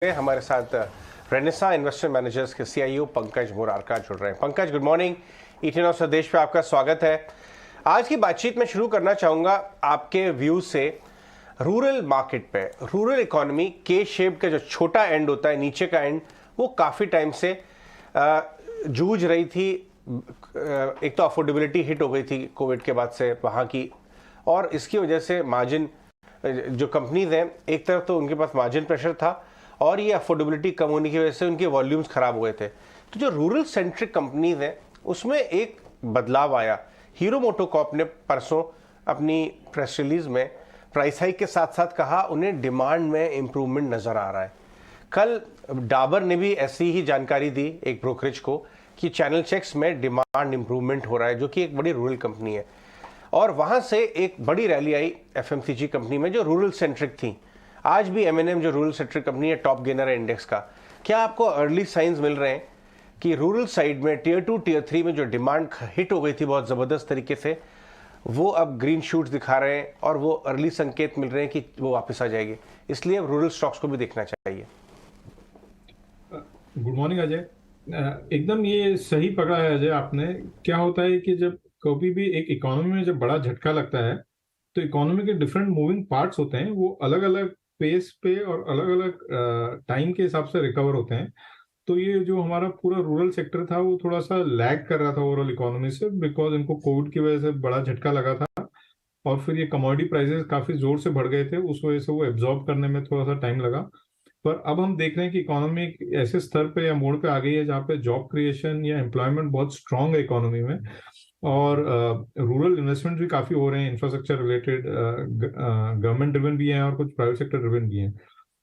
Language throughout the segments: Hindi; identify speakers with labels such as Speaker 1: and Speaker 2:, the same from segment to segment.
Speaker 1: हमारे साथ रेनेसा इन्वेस्टमेंट मैनेजर्स के सीईओ पंकज मुरारका जुड़ रहे हैं। Pankaj, good morning. ईटीएन और स्वदेश पे आपका स्वागत है। आज की बातचीत में शुरू करना चाहूंगा आपके व्यू से रूरल मार्केट पे। रूरल इकोनॉमी के शेप का जो छोटा एंड होता है, नीचे का एंड, वो काफ़ी टाइम से जूझ रही थी। एक तो अफोर्डेबिलिटी हिट हो गई थी कोविड के बाद से वहाँ की, और इसकी वजह से मार्जिन, जो कंपनीज हैं, एक तरफ तो उनके पास मार्जिन प्रेशर था और ये अफोर्डेबिलिटी कम होने की वजह से उनके वॉल्यूम्स खराब हो गए थे। तो जो रूरल सेंट्रिक कंपनीज हैं उसमें एक बदलाव आया। हीरो मोटोकॉर्प ने परसों अपनी प्रेस रिलीज में प्राइस हाइक के साथ साथ कहा उन्हें डिमांड में इंप्रूवमेंट नजर आ रहा है। कल डाबर ने भी ऐसी ही जानकारी दी एक ब्रोकरेज को कि चैनल चेक्स में डिमांड इंप्रूवमेंट हो रहा है, जो कि एक बड़ी रूरल कंपनी है। और वहां से एक बड़ी रैली आई एफएमसीजी कंपनी में जो रूरल सेंट्रिक थी। आज भी एमएनएम जो रूरल सेक्टर कंपनी है, टॉप गेनर है इंडेक्स का। क्या आपको अर्ली साइंस मिल रहे हैं कि रूरल साइड में टियर 2 टियर 3 में जो डिमांड हिट हो गई थी बहुत जबरदस्त तरीके से, वो अब ग्रीन शूट्स दिखा रहे हैं और वो अर्ली संकेत मिल रहे हैं कि वो वापस आ जाएगी, इसलिए अब रूरल स्टॉक्स को भी देखना चाहिए?
Speaker 2: Good morning Ajay. एकदम ये सही पकड़ा है अजय आपने। क्या होता है कि जब कभी भी एक इकोनॉमी में जब बड़ा झटका लगता है तो इकोनॉमी के डिफरेंट मूविंग पार्ट्स होते हैं, वो अलग अलग पेस पे और अलग अलग टाइम के हिसाब से रिकवर होते हैं। तो ये जो हमारा पूरा रूरल सेक्टर था वो थोड़ा सा लैग कर रहा था ओवरऑल इकोनॉमी से, बिकॉज इनको कोविड की वजह से बड़ा झटका लगा था और फिर ये कमोडिटी प्राइसेस काफी जोर से बढ़ गए थे, उस वजह से वो एब्जॉर्ब करने में थोड़ा सा टाइम लगा। पर अब हम देख रहे हैं कि इकोनॉमी एक ऐसे स्तर पे या मोड़ पे आ गई है जहाँ पे जॉब क्रिएशन या एम्प्लॉयमेंट बहुत स्ट्रांग है इकोनॉमी में, और रूरल इन्वेस्टमेंट भी काफी हो रहे हैं, इंफ्रास्ट्रक्चर रिलेटेड, गवर्नमेंट ड्रिवन भी हैं और कुछ प्राइवेट सेक्टर ड्रिवन भी हैं।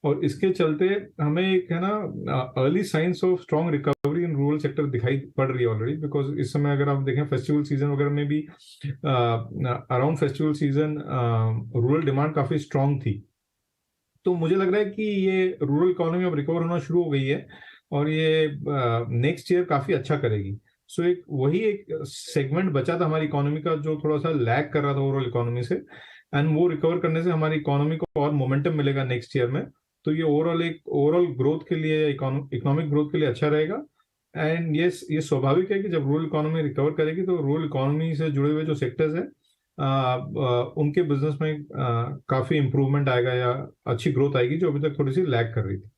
Speaker 2: और इसके चलते हमें एक है ना early signs of strong recovery in rural sector दिखाई पड़ रही है ऑलरेडी। बिकॉज इस समय अगर आप देखें फेस्टिवल सीजन वगैरह में भी around festival season rural demand काफी स्ट्रांग थी। तो मुझे लग रहा है कि ये रूरल इकोनॉमी अब रिकवर होना शुरू हो गई है और ये नेक्स्ट ईयर काफी अच्छा करेगी। सो एक वही एक सेगमेंट बचा था हमारी इकोनॉमी का जो थोड़ा सा लैग कर रहा था ओवरऑल इकोनॉमी से, एंड वो रिकवर करने से हमारी इकोनॉमी को और मोमेंटम मिलेगा नेक्स्ट ईयर में। तो ये ओवरऑल ग्रोथ के लिए, इकोनॉमिक ग्रोथ के लिए अच्छा रहेगा। एंड ये स्वाभाविक है कि जब रूरल इकोनॉमी रिकवर करेगी तो रूरल इकोनॉमी से जुड़े हुए जो सेक्टर्स है उनके बिजनेस में काफी इंप्रूवमेंट आएगा या अच्छी ग्रोथ आएगी जो अभी तक थोड़ी सी लैग कर रही थी।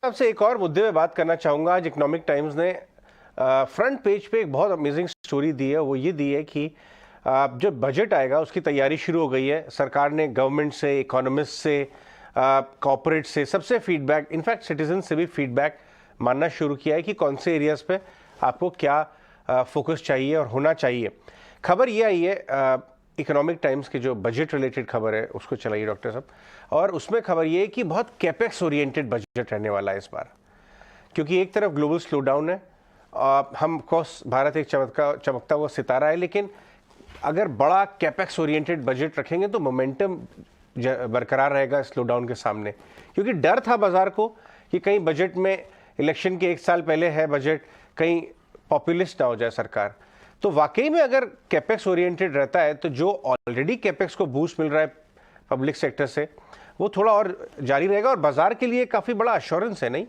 Speaker 1: आपसे एक और मुद्दे में बात करना चाहूंगा। आज इकोनॉमिक टाइम्स ने फ्रंट पेज पे एक बहुत अमेजिंग स्टोरी दी है। वो ये दी है कि जो बजट आएगा उसकी तैयारी शुरू हो गई है। सरकार ने गवर्नमेंट से, इकोनॉमिस्ट से, कॉर्पोरेट से, सबसे फीडबैक, इनफैक्ट सिटीजन से भी फीडबैक मानना शुरू किया है कि कौन से एरियाज पे आपको क्या फोकस चाहिए और होना चाहिए। खबर ये आई है, इकोनॉमिक टाइम्स की जो बजट रिलेटेड खबर है उसको चलाइए डॉक्टर साहब, और उसमें खबर ये है कि बहुत कैपेक्स ओरिएंटेड बजट रहने वाला है इस बार। क्योंकि एक तरफ ग्लोबल स्लो डाउन है, हम कोर्स भारत एक चमकता हुआ सितारा है, लेकिन अगर बड़ा कैपेक्स ओरिएंटेड बजट रखेंगे तो मोमेंटम बरकरार रहेगा स्लो डाउन के सामने। क्योंकि डर था बाजार को कि कहीं बजट में, इलेक्शन के एक साल पहले है बजट, कहीं पॉपुलिस्ट ना हो जाए सरकार। तो वाकई में अगर कैपेक्स ओरिएंटेड रहता है तो जो ऑलरेडी कैपेक्स को बूस्ट मिल रहा है पब्लिक सेक्टर से, वो थोड़ा और जारी रहेगा और बाजार के लिए काफी बड़ा अश्योरेंस है, नहीं?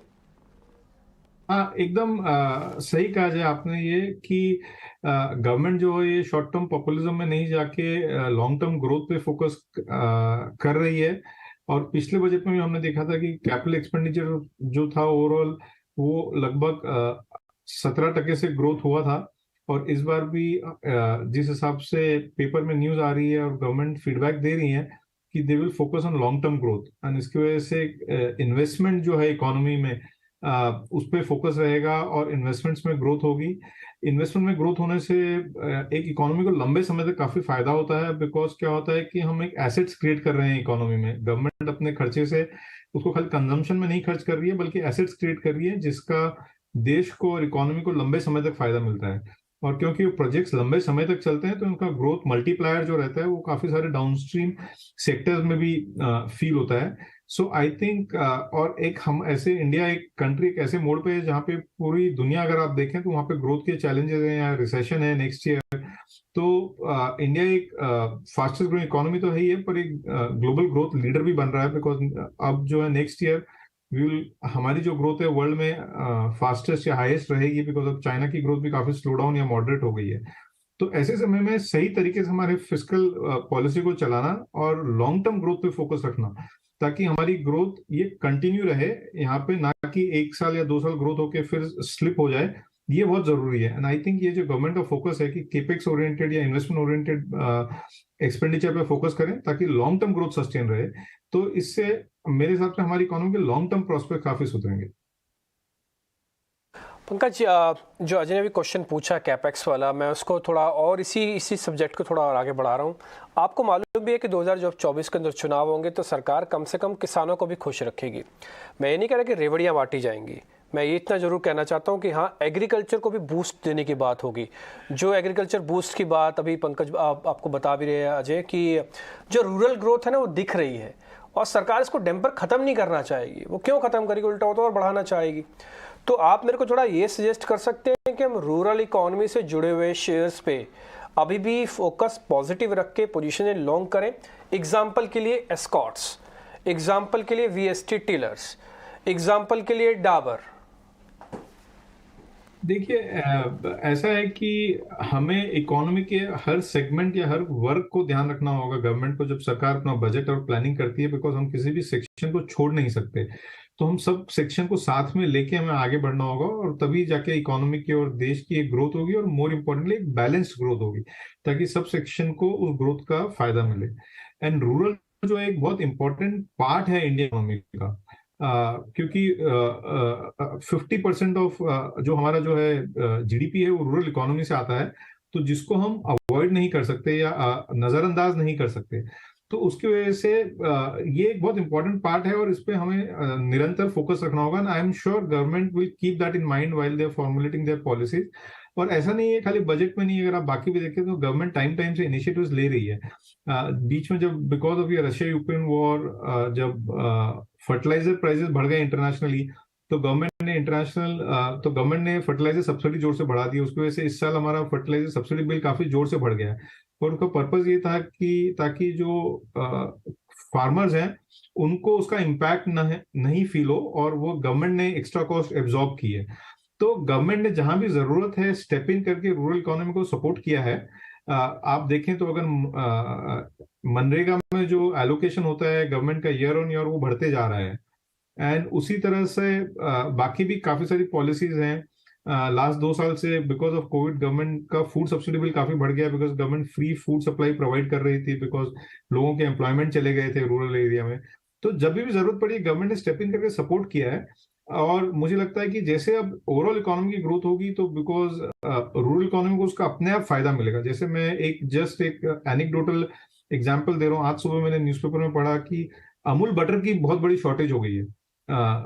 Speaker 2: हाँ, एकदम सही कहा जाए आपने ये कि गवर्नमेंट जो है ये शॉर्ट टर्म पॉपुलिज्म में नहीं जाके लॉन्ग टर्म ग्रोथ पे फोकस कर रही है। और पिछले बजट में भी हमने देखा था कि कैपिटल एक्सपेंडिचर जो था ओवरऑल वो लगभग 17% से ग्रोथ हुआ था। और इस बार भी जिस हिसाब से पेपर में न्यूज आ रही है और गवर्नमेंट फीडबैक दे रही है कि they will focus on long term growth, and इसकी वजह से इन्वेस्टमेंट जो है इकोनॉमी में उस पर फोकस रहेगा और इन्वेस्टमेंट्स में ग्रोथ होगी। इन्वेस्टमेंट में ग्रोथ होने से एक इकोनॉमी को लंबे समय तक काफी फायदा होता है, बिकॉज क्या होता है कि हम एक एसेट्स क्रिएट कर रहे हैं इकोनॉमी में। गवर्नमेंट अपने खर्चे से उसको खाली कंजम्पशन में नहीं खर्च कर रही है बल्कि एसेट्स क्रिएट कर रही है जिसका देश को और इकोनॉमी को लंबे समय तक फायदा मिलता है। और क्योंकि प्रोजेक्ट्स लंबे समय तक चलते हैं तो उनका ग्रोथ मल्टीप्लायर जो रहता है वो काफी सारे डाउनस्ट्रीम सेक्टर्स में भी फील होता है। सो आई थिंक, और एक हम ऐसे इंडिया एक कंट्री एक ऐसे मोड़ पे है जहाँ पे पूरी दुनिया अगर आप देखें तो वहाँ पे ग्रोथ के चैलेंजेस हैं या रिसेशन है नेक्स्ट ईयर। तो इंडिया एक फास्टेस्ट ग्रोइंग इकोनॉमी तो है ही है, पर एक ग्लोबल ग्रोथ लीडर भी बन रहा है, बिकॉज अब जो है नेक्स्ट ईयर हमारी जो ग्रोथ है वर्ल्ड में फास्टेस्ट या हाईएस्ट रहेगी, बिकॉज अब चाइना की ग्रोथ भी काफी स्लो डाउन या मॉडरेट हो गई है। तो ऐसे समय में सही तरीके से हमारे फिस्कल पॉलिसी को चलाना और लॉन्ग टर्म ग्रोथ पे फोकस रखना, ताकि हमारी ग्रोथ ये कंटिन्यू रहे यहाँ पे, ना कि 1 साल या 2 साल ग्रोथ होके फिर स्लिप हो जाए, ये बहुत जरूरी है। एंड आई थिंक ये जो गवर्नमेंट का फोकस है कि केपेक्स ओरिएंटेड या इन्वेस्टमेंट ओरिएंटेड एक्सपेंडिचर पे फोकस करें ताकि लॉन्ग टर्म ग्रोथ सस्टेन रहे, तो इससे मेरे हिसाब से हमारी इकोनॉमी के लॉन्ग टर्म प्रोस्पेक्ट काफी सुधरेंगे।
Speaker 3: पंकज, जो अजय ने भी क्वेश्चन पूछा कैपेक्स वाला, मैं उसको थोड़ा और इसी सब्जेक्ट को थोड़ा और आगे बढ़ा रहा हूँ। आपको मालूम भी है कि 2024 के अंदर चुनाव होंगे तो सरकार कम से कम किसानों को भी खुश रखेगी। मैं ये नहीं कह रहा कि रेवड़ियाँ बांटी जाएंगी, मैं ये इतना ज़रूर कहना चाहता हूँ कि हाँ, एग्रीकल्चर को भी बूस्ट देने की बात होगी। जो एग्रीकल्चर बूस्ट की बात अभी पंकज आपको बता भी रहे हैं अजय, कि जो रूरल ग्रोथ है ना वो दिख रही है और सरकार इसको डैम्पर ख़त्म नहीं करना चाहेगी। वो क्यों ख़त्म करेगी, उल्टा हो तो और बढ़ाना चाहेगी। तो आप मेरे को थोड़ा ये सजेस्ट कर सकते हैं कि हम रूरल इकोनॉमी से जुड़े हुए शेयर्स पे अभी भी फोकस पॉजिटिव रख के पोजीशन लॉन्ग करें। एग्जाम्पल के लिए एस्कॉर्ट्स, एग्जाम्पल के लिए वीएसटी टिलर्स, एग्जाम्पल के लिए डाबर।
Speaker 2: देखिए, ऐसा है कि हमें इकोनॉमी के हर सेगमेंट या हर वर्ग को ध्यान रखना होगा गवर्नमेंट को, जब सरकार अपना बजट और प्लानिंग करती है, बिकॉज हम किसी भी सेक्शन को छोड़ नहीं सकते। तो हम सब सेक्शन को साथ में लेके हमें आगे बढ़ना होगा, और तभी जाके इकोनॉमी की और देश की एक ग्रोथ होगी, और मोर इम्पोर्टेंटली एक बैलेंस्ड ग्रोथ होगी, ताकि सब सेक्शन को उस ग्रोथ का फायदा मिले। एंड रूरल जो एक बहुत इंपॉर्टेंट पार्ट है इंडियन इकोनॉमी का, क्योंकि 50% ऑफ जो हमारा जो है जीडीपी है वो रूरल इकोनॉमी से आता है, तो जिसको हम अवॉइड नहीं कर सकते या नजरअंदाज नहीं कर सकते। तो उसकी वजह से ये एक बहुत इंपॉर्टेंट पार्ट है, और इस पे हमें निरंतर फोकस रखना होगा। I am sure government will keep that in mind while they are formulating their policies. और ऐसा नहीं है खाली बजट में नहीं, अगर आप बाकी भी देखें तो गवर्नमेंट टाइम टाइम से इनिशिएटिव्स ले रही है। बीच में जब बिकॉज ऑफ ये रशिया यूक्रेन वॉर, जब फर्टिलाइजर प्राइसेस बढ़ गए इंटरनेशनली, तो गवर्नमेंट ने फर्टिलाइजर सब्सिडी जोर से बढ़ा दी। उसकी वजह से इस साल हमारा फर्टिलाइजर सब्सिडी बिल काफी जोर से बढ़ गया है। और उनका पर्पज ये था कि ताकि जो फार्मर्स हैं उनको उसका इम्पैक्ट नहीं फील हो, और वो गवर्नमेंट ने एक्स्ट्रा कॉस्ट एब्जॉर्ब की है। तो गवर्नमेंट ने जहां भी जरूरत है स्टेप इन करके रूरल इकोनॉमी को सपोर्ट किया है। आप देखें तो अगर मनरेगा में जो एलोकेशन होता है गवर्नमेंट का ईयर ऑन ईयर, वो बढ़ते जा रहा है। एंड उसी तरह से बाकी भी काफी सारी पॉलिसीज हैं। लास्ट 2 साल से बिकॉज ऑफ कोविड गवर्नमेंट का फूड सब्सिडी बिल काफी बढ़ गया, because government free food supply provide कर रही थी, बिकॉज लोगों के एम्प्लॉयमेंट चले गए थे रूरल एरिया में। तो जब भी जरूरत पड़ी गवर्नमेंट ने स्टेप इन करके सपोर्ट किया है। और मुझे लगता है कि जैसे अब ओवरऑल इकोनॉमी की ग्रोथ होगी, तो बिकॉज रूरल इकोनॉमी को उसका अपने आप फायदा मिलेगा। जैसे मैं एक एनेक्डोटल एग्जांपल दे रहा हूँ। आज सुबह मैंने न्यूज़पेपर में पढ़ा कि अमूल बटर की बहुत बड़ी शॉर्टेज हो गई है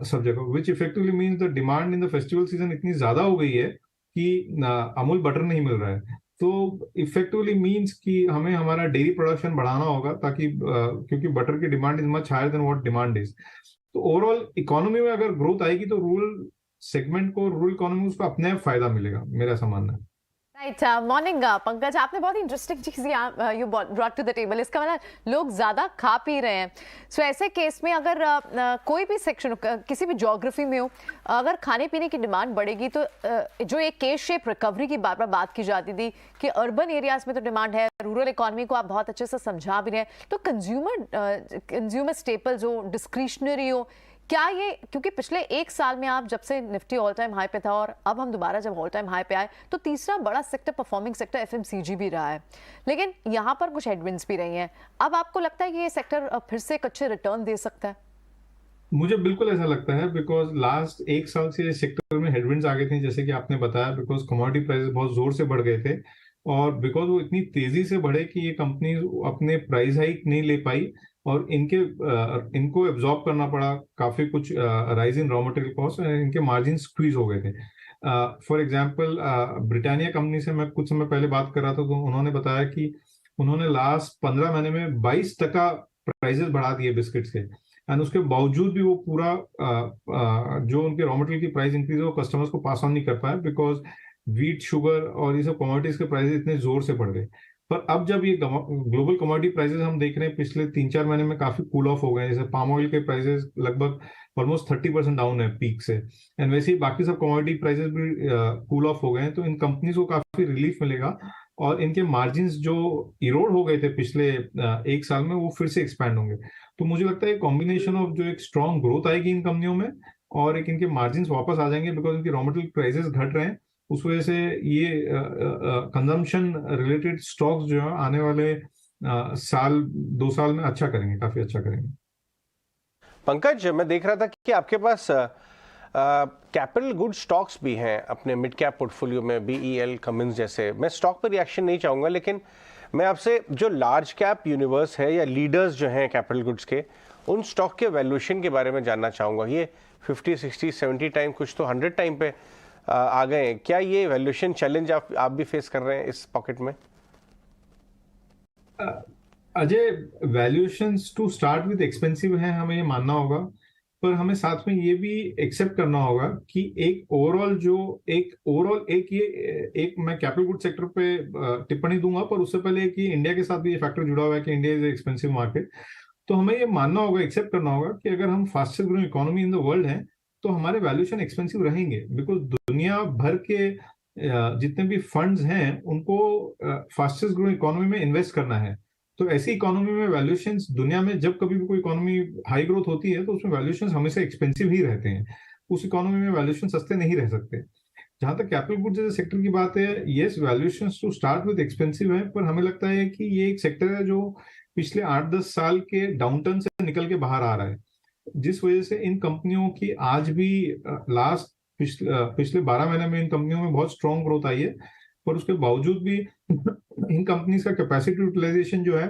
Speaker 2: सब जगह, which effectively means the demand in the festival season इतनी ज्यादा हो गई है कि अमूल बटर नहीं मिल रहा है। तो इफेक्टिवली मीन्स कि हमें हमारा डेयरी प्रोडक्शन बढ़ाना होगा, ताकि क्योंकि बटर की demand is much higher than what demand is. तो ओवरऑल इकोनॉमी में अगर ग्रोथ आएगी तो रूरल सेगमेंट को, रूरल इकोनॉमी को अपने आप फायदा मिलेगा, मेरा ऐसा मानना है।
Speaker 4: राइट, मॉर्निंग पंकज, आपने बहुत इंटरेस्टिंग चीज you brought to the table. इसका मतलब लोग ज्यादा खा पी रहे हैं। सो ऐसे केस में अगर कोई भी सेक्शन किसी भी ज्योग्राफी में हो, अगर खाने पीने की डिमांड बढ़ेगी, तो जो एक के शेप रिकवरी की बार बार बात की जाती थी कि अर्बन एरियाज में तो डिमांड है, रूरल इकोनॉमी को आप बहुत अच्छे से समझा भी रहे हैं, तो कंज्यूमर स्टेपल जो डिस्क्रिशनरी हो, क्या ये, क्योंकि पिछले 1 साल में आप जब से निफ्टी ऑल टाइम हाई पे था और अब हम दोबारा जब ऑल टाइम हाई पे आए, तो तीसरा बड़ा सेक्टर परफॉर्मिंग सेक्टर एफएमसीजी भी रहा है, लेकिन यहाँ पर कुछ हेडविंड्स भी रही हैं। अब आपको लगता है कि ये सेक्टर फिर से एक अच्छे रिटर्न दे सकता है?
Speaker 2: मुझे बिल्कुल ऐसा लगता है, बिकॉज लास्ट 1 साल से सेक्टर में हेडविंड्स आ गए थे, जैसे कि आपने बताया, बिकॉज कमोडिटी प्राइसेस बहुत जोर से बढ़ गए थे, और बिकॉज वो इतनी तेजी से बढ़े कि ये कंपनी अपने प्राइस हाइक नहीं ले पाई, और इनको एब्जॉर्ब करना पड़ा काफी कुछ rise in raw material cost, इनके मार्जिन स्क्वीज हो गए थे। फॉर एग्जांपल ब्रिटानिया कंपनी से मैं कुछ समय पहले बात कर रहा था, तो उन्होंने बताया कि उन्होंने लास्ट 15 महीने में 22% प्राइसेस बढ़ा दिए बिस्किट्स के, एंड उसके बावजूद भी वो पूरा जो उनके रॉ मटेरियल की प्राइस इंक्रीज है वो कस्टमर्स को पास ऑन नहीं कर पाया, बिकॉज व्हीट, शुगर और ये सब कमोडिटीज के प्राइसेस इतने जोर से बढ़ गए। पर अब जब ये ग्लोबल कमोडिटी प्राइसेस हम देख रहे हैं पिछले 3-4 महीने में काफी कूल ऑफ हो गए, जैसे पाम ऑयल के प्राइसेस लगभग ऑलमोस्ट 30% डाउन है पीक से। एंड वैसे ही बाकी सब कमोडिटी प्राइसेस भी कूल ऑफ हो गए हैं, तो इन कंपनीज को काफी रिलीफ मिलेगा और इनके मार्जिन्स जो इरोड हो गए थे पिछले एक साल में वो फिर से एक्सपैंड होंगे। तो मुझे लगता है कॉम्बिनेशन ऑफ जो एक स्ट्रॉन्ग ग्रोथ आएगी इन कंपनियों में और एक इनके मार्जिन्स वापस आ जाएंगे बिकॉज इनके रॉ मटेरियल प्राइसेस घट रहे हैं, उस वजह से ये कंजम्पशन रिलेटेड स्टॉक्स जो है आने वाले साल 2 साल में अच्छा करेंगे, काफी अच्छा करेंगे।
Speaker 1: पंकज, मैं देख रहा था कि आपके पास कैपिटल गुड स्टॉक्स भी हैं अपने मिड कैप पोर्टफोलियो में, BEL, कमिंस जैसे। मैं स्टॉक पर रिएक्शन नहीं चाहूँगा, लेकिन मैं आपसे जो लार्ज कैप यूनिवर्स है या लीडर्स जो हैं कैपिटल गुड्स के, उन स्टॉक के वैल्यूएशन के बारे में जानना चाहूँगा। ये 50, 60, 70 टाइम, कुछ तो 100 टाइम पे आ गए हैं। क्या ये वैल्यूएशन चैलेंज आप भी फेस कर रहे हैं इस पॉकेट में?
Speaker 2: Ajay, valuations to start with expensive है, हमें ये मानना होगा, पर हमें साथ में ये भी एक्सेप्ट करना होगा कि एक मैं कैपिटल गुड सेक्टर पे टिप्पणी दूंगा, पर उससे पहले कि इंडिया के साथ भी ये फैक्टर जुड़ा हुआ है कि इंडिया इज एक्सपेंसिव मार्केट। तो हमें ये मानना होगा, एक्सेप्ट करना होगा कि अगर हम fastest growing economy in the world हैं तो हमारे वैल्यूएशन एक्सपेंसिव रहेंगे, बिकॉज दुनिया भर के जितने भी फंड्स हैं उनको फास्टेस्ट ग्रोइंग इकोनॉमी में इन्वेस्ट करना है। तो ऐसी इकोनॉमी में वैल्यूएशंस, दुनिया में जब कभी भी कोई इकोनॉमी हाई ग्रोथ होती है तो उसमें वैल्यूएशंस हमेशा एक्सपेंसिव ही रहते हैं, उस इकोनॉमी में वैल्यूएशन सस्ते नहीं रह सकते। जहां तक कैपिटल गुड्स जैसे सेक्टर की बात है, yes valuations to start with expensive है, पर हमें लगता है कि ये एक सेक्टर है जो पिछले 8-10 साल के डाउनटर्न से निकल के बाहर आ रहा है, जिस वजह से इन कंपनियों की आज भी पिछले 12 महीने में इन कंपनियों में बहुत स्ट्रॉन्ग ग्रोथ आई है, पर उसके बावजूद भी इन कंपनीज का कैपेसिटी यूटिलाइजेशन जो है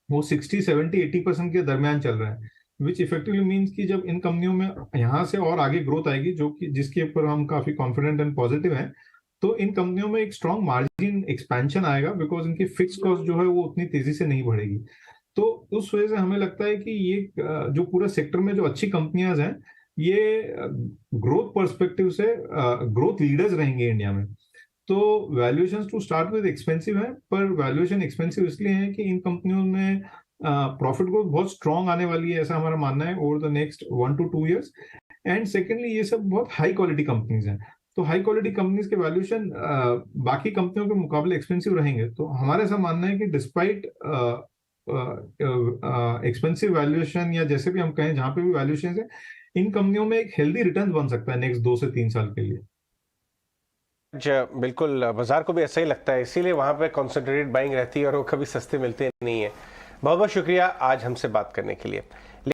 Speaker 2: वो 60, 70, 80% के दरमियान चल रहा है, विच इफेक्टिवली मीन्स कि जब इन कंपनियों में यहाँ से और आगे ग्रोथ आएगी, जो कि जिसके ऊपर हम काफी कॉन्फिडेंट एंड पॉजिटिव हैं, तो इन कंपनियों में एक स्ट्रॉन्ग मार्जिन एक्सपेंशन आएगा बिकॉज इनकी फिक्स कॉस्ट जो है वो उतनी तेजी से नहीं बढ़ेगी। तो उस वजह से हमें लगता है कि ये जो पूरा सेक्टर में जो अच्छी कंपनियां हैं ये ग्रोथ पर्सपेक्टिव से ग्रोथ लीडर्स रहेंगे इंडिया में। तो valuation to start with expensive है, पर वैल्यूएशन एक्सपेंसिव इसलिए है कि इन कंपनियों में प्रॉफिट ग्रोथ बहुत स्ट्रॉन्ग आने वाली है, ऐसा हमारा मानना है over the next 1 to 2 years। And secondly ये सब बहुत हाई क्वालिटी कंपनीज हैं, तो हाई क्वालिटी कंपनीज के वैल्यूएशन बाकी कंपनियों के मुकाबले एक्सपेंसिव रहेंगे। तो हमारा ऐसा मानना है कि डिस्पाइट एक्सपेंसिव वैल्यूएशन या जैसे भी हम कहें, जहां पे भी वैल्यूएशन है, इन कंपनियों में एक हेल्दी रिटर्न बन सकता है नेक्स्ट 2 से 3 साल के लिए।
Speaker 1: बिल्कुल, बाजार को भी ऐसा ही लगता है, इसीलिए वहां पे कॉन्सेंट्रेटेड बाइंग रहती है और वो कभी सस्ते मिलते नहीं है। बहुत बहुत शुक्रिया आज हमसे बात करने के लिए।